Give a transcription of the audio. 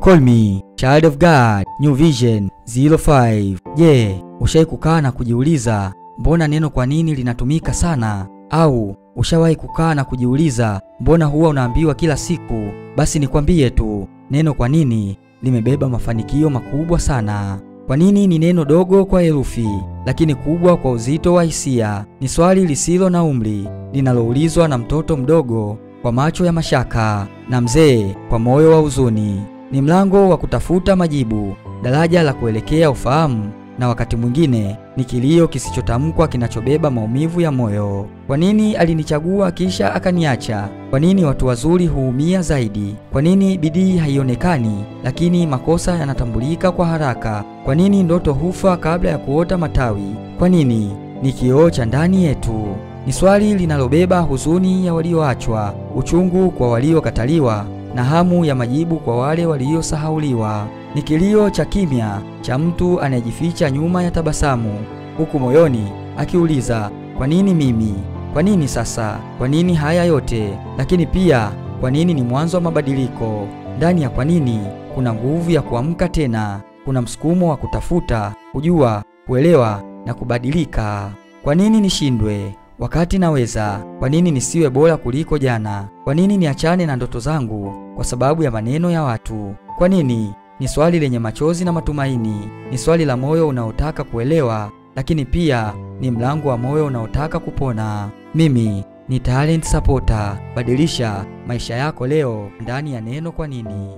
Call me child of God, New Vision 05. Je, ushawahi kukaa na kujiuliza mbona neno kwa nini linatumika sana? Au ushawahi kukaa na kujiuliza mbona huwa unaambiwa kila siku? Basi nikwambie tu, neno kwa nini limebeba mafanikio makubwa sana. Kwa nini ni neno dogo kwa herufi, lakini kubwa kwa uzito wa hisia? Ni swali lisilo na umri, linaloulizwa na mtoto mdogo kwa macho ya mashaka na mzee kwa moyo wa huzuni. Ni mlango wa kutafuta majibu, daraja la kuelekea ufahamu, na wakati mwingine ni kilio kisichotamkwa kinachobeba maumivu ya moyo. Kwa nini alinichagua kisha akaniacha? Kwa nini watu wazuri huumia zaidi? Kwa nini bidii haionekani lakini makosa yanatambulika kwa haraka? Kwa nini ndoto hufa kabla ya kuota matawi? Kwa nini ni kioo cha ndani yetu? Ni swali linalobeba huzuni ya walioachwa, uchungu kwa waliokataliwa, na hamu ya majibu kwa wale waliosahauliwa. Ni kilio cha kimya cha mtu anayejificha nyuma ya tabasamu, huku moyoni akiuliza, kwa nini mimi? Kwa nini sasa? Kwa nini haya yote? Lakini pia, kwa nini ni mwanzo wa mabadiliko? Ndani ya kwa nini kuna nguvu ya kuamka tena, kuna msukumo wa kutafuta, kujua, kuelewa na kubadilika. Kwa nini nishindwe wakati naweza? Kwa nini nisiwe bora kuliko jana? Kwa nini niachane na ndoto zangu kwa sababu ya maneno ya watu? Kwa nini? Ni swali lenye machozi na matumaini. Ni swali la moyo unaotaka kuelewa, lakini pia ni mlango wa moyo unaotaka kupona. Mimi ni Talent Supporter. Badilisha maisha yako leo ndani ya neno kwa nini.